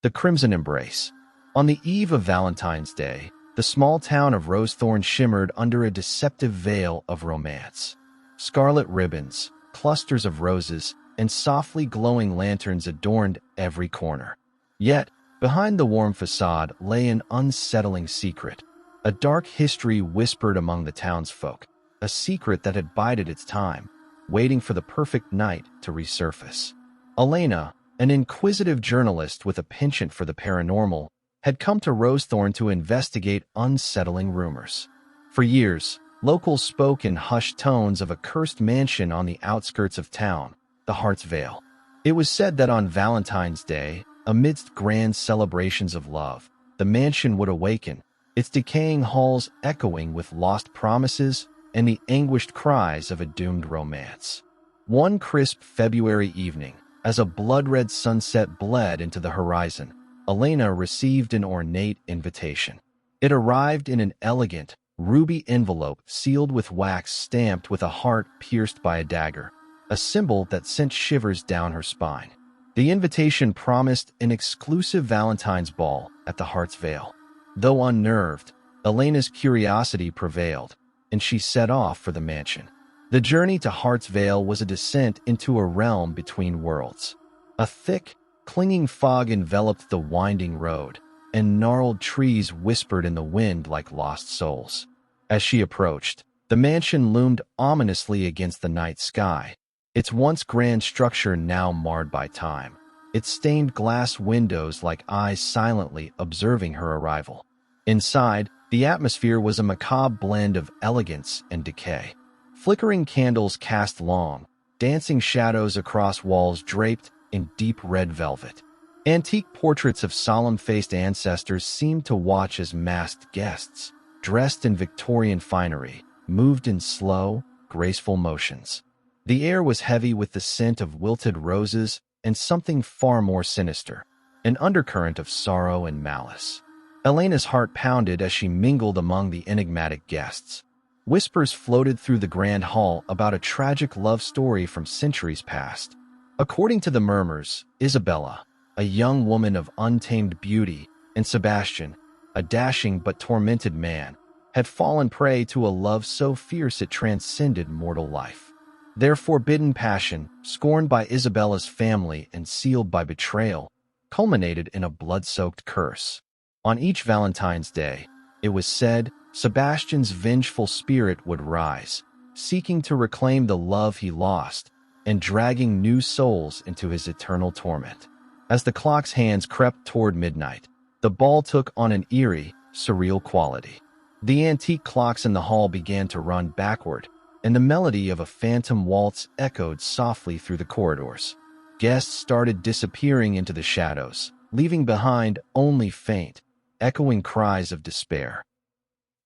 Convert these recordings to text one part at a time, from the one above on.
The Crimson Embrace. On the eve of Valentine's Day, the small town of Rosethorn shimmered under a deceptive veil of romance. Scarlet ribbons, clusters of roses, and softly glowing lanterns adorned every corner. Yet, behind the warm facade lay an unsettling secret. A dark history whispered among the townsfolk, a secret that had bided its time, waiting for the perfect night to resurface. Elena, an inquisitive journalist with a penchant for the paranormal, had come to Rosethorn to investigate unsettling rumors. For years, locals spoke in hushed tones of a cursed mansion on the outskirts of town, the Heart's Vale. It was said that on Valentine's Day, amidst grand celebrations of love, the mansion would awaken, its decaying halls echoing with lost promises and the anguished cries of a doomed romance. One crisp February evening, as a blood-red sunset bled into the horizon, Elena received an ornate invitation. It arrived in an elegant, ruby envelope sealed with wax stamped with a heart pierced by a dagger, a symbol that sent shivers down her spine. The invitation promised an exclusive Valentine's ball at the Heart's Vale. Though unnerved, Elena's curiosity prevailed, and she set off for the mansion. The journey to Heart's Vale was a descent into a realm between worlds. A thick, clinging fog enveloped the winding road, and gnarled trees whispered in the wind like lost souls. As she approached, the mansion loomed ominously against the night sky, its once grand structure now marred by time, its stained glass windows like eyes silently observing her arrival. Inside, the atmosphere was a macabre blend of elegance and decay. Flickering candles cast long, dancing shadows across walls draped in deep red velvet. Antique portraits of solemn-faced ancestors seemed to watch as masked guests, dressed in Victorian finery, moved in slow, graceful motions. The air was heavy with the scent of wilted roses and something far more sinister, an undercurrent of sorrow and malice. Elena's heart pounded as she mingled among the enigmatic guests. Whispers floated through the grand hall about a tragic love story from centuries past. According to the murmurs, Isabella, a young woman of untamed beauty, and Sebastian, a dashing but tormented man, had fallen prey to a love so fierce it transcended mortal life. Their forbidden passion, scorned by Isabella's family and sealed by betrayal, culminated in a blood-soaked curse. On each Valentine's Day, it was said, Sebastian's vengeful spirit would rise, seeking to reclaim the love he lost and dragging new souls into his eternal torment. As the clock's hands crept toward midnight, the ball took on an eerie, surreal quality. The antique clocks in the hall began to run backward, and the melody of a phantom waltz echoed softly through the corridors. Guests started disappearing into the shadows, leaving behind only faint, echoing cries of despair.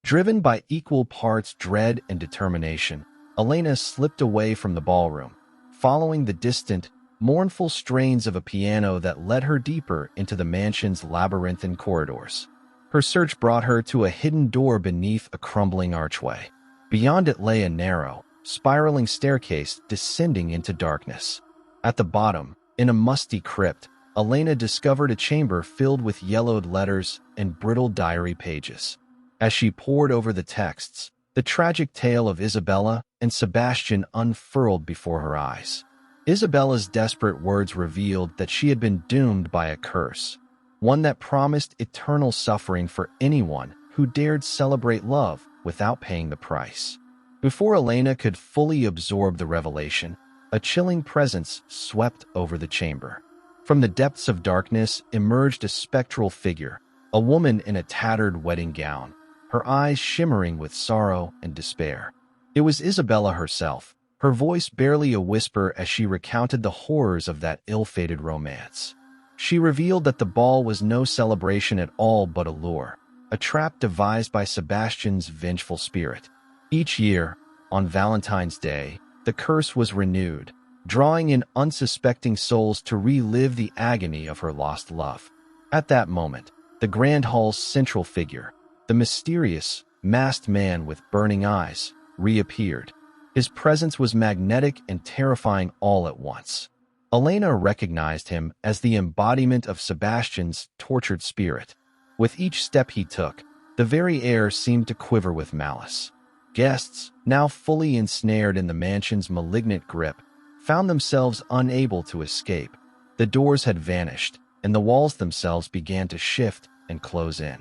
Driven by equal parts dread and determination, Elena slipped away from the ballroom, following the distant, mournful strains of a piano that led her deeper into the mansion's labyrinthine corridors. Her search brought her to a hidden door beneath a crumbling archway. Beyond it lay a narrow, spiraling staircase descending into darkness. At the bottom, in a musty crypt, Elena discovered a chamber filled with yellowed letters and brittle diary pages. As she pored over the texts, the tragic tale of Isabella and Sebastian unfurled before her eyes. Isabella's desperate words revealed that she had been doomed by a curse, one that promised eternal suffering for anyone who dared celebrate love without paying the price. Before Elena could fully absorb the revelation, a chilling presence swept over the chamber. From the depths of darkness emerged a spectral figure, a woman in a tattered wedding gown, her eyes shimmering with sorrow and despair. It was Isabella herself, her voice barely a whisper as she recounted the horrors of that ill-fated romance. She revealed that the ball was no celebration at all but a lure, a trap devised by Sebastian's vengeful spirit. Each year, on Valentine's Day, the curse was renewed, drawing in unsuspecting souls to relive the agony of her lost love. At that moment, the grand hall's central figure, the mysterious, masked man with burning eyes, reappeared. His presence was magnetic and terrifying all at once. Elena recognized him as the embodiment of Sebastian's tortured spirit. With each step he took, the very air seemed to quiver with malice. Guests, now fully ensnared in the mansion's malignant grip, found themselves unable to escape. The doors had vanished, and the walls themselves began to shift and close in.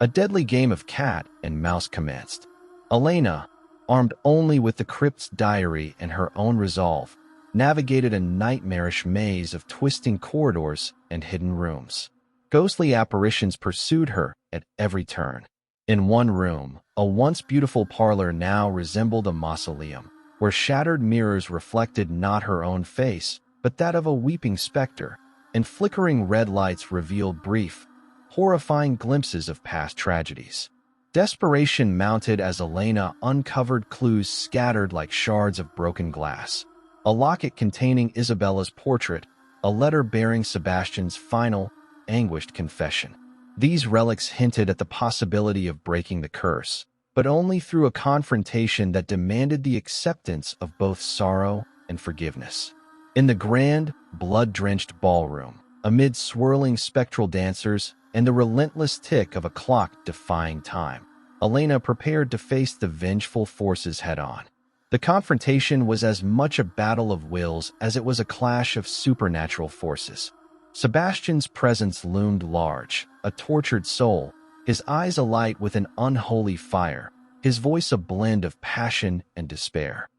A deadly game of cat and mouse commenced. Elena, armed only with the crypt's diary and her own resolve, navigated a nightmarish maze of twisting corridors and hidden rooms. Ghostly apparitions pursued her at every turn. In one room, a once beautiful parlor now resembled a mausoleum, where shattered mirrors reflected not her own face, but that of a weeping specter, and flickering red lights revealed brief, horrifying glimpses of past tragedies. Desperation mounted as Elena uncovered clues scattered like shards of broken glass. A locket containing Isabella's portrait, a letter bearing Sebastian's final, anguished confession. These relics hinted at the possibility of breaking the curse, but only through a confrontation that demanded the acceptance of both sorrow and forgiveness. In the grand, blood-drenched ballroom, amid swirling spectral dancers and the relentless tick of a clock defying time, Elena prepared to face the vengeful forces head-on. The confrontation was as much a battle of wills as it was a clash of supernatural forces. Sebastian's presence loomed large, a tortured soul, his eyes alight with an unholy fire, his voice a blend of passion and despair.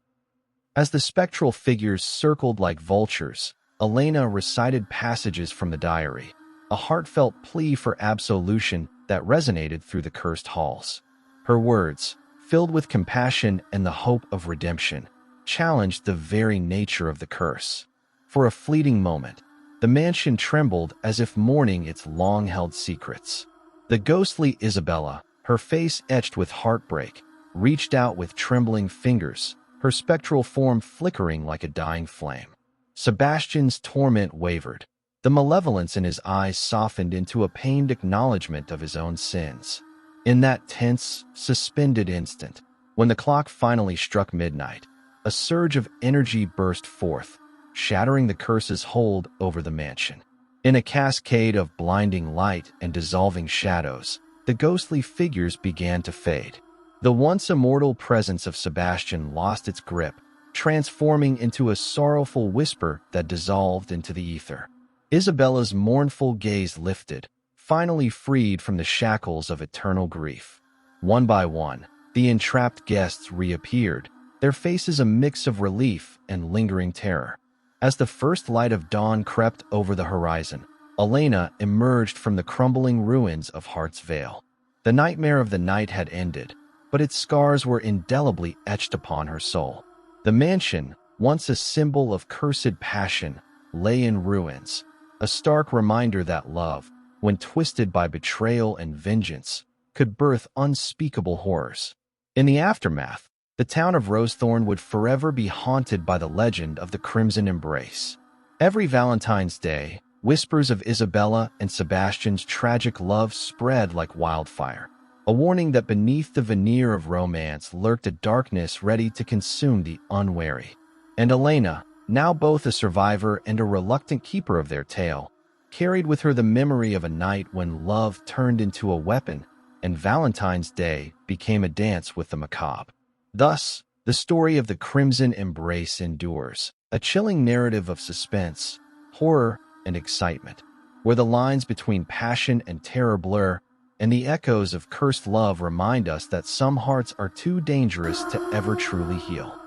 As the spectral figures circled like vultures, Elena recited passages from the diary, a heartfelt plea for absolution that resonated through the cursed halls. Her words, filled with compassion and the hope of redemption, challenged the very nature of the curse. For a fleeting moment, the mansion trembled as if mourning its long-held secrets. The ghostly Isabella, her face etched with heartbreak, reached out with trembling fingers, her spectral form flickering like a dying flame. Sebastian's torment wavered. The malevolence in his eyes softened into a pained acknowledgement of his own sins. In that tense, suspended instant, when the clock finally struck midnight, a surge of energy burst forth, shattering the curse's hold over the mansion. In a cascade of blinding light and dissolving shadows, the ghostly figures began to fade. The once immortal presence of Sebastian lost its grip, transforming into a sorrowful whisper that dissolved into the ether. Isabella's mournful gaze lifted, finally freed from the shackles of eternal grief. One by one, the entrapped guests reappeared, their faces a mix of relief and lingering terror. As the first light of dawn crept over the horizon, Elena emerged from the crumbling ruins of Heart's Vale. The nightmare of the night had ended, but its scars were indelibly etched upon her soul. The mansion, once a symbol of cursed passion, lay in ruins, a stark reminder that love, when twisted by betrayal and vengeance, could birth unspeakable horrors. In the aftermath, the town of Rosethorn would forever be haunted by the legend of the Crimson Embrace. Every Valentine's Day, whispers of Isabella and Sebastian's tragic love spread like wildfire, a warning that beneath the veneer of romance lurked a darkness ready to consume the unwary. And Elena, now both a survivor and a reluctant keeper of their tale, carried with her the memory of a night when love turned into a weapon and Valentine's Day became a dance with the macabre. Thus, the story of the Crimson Embrace endures, a chilling narrative of suspense, horror, and excitement, where the lines between passion and terror blur, and the echoes of cursed love remind us that some hearts are too dangerous to ever truly heal.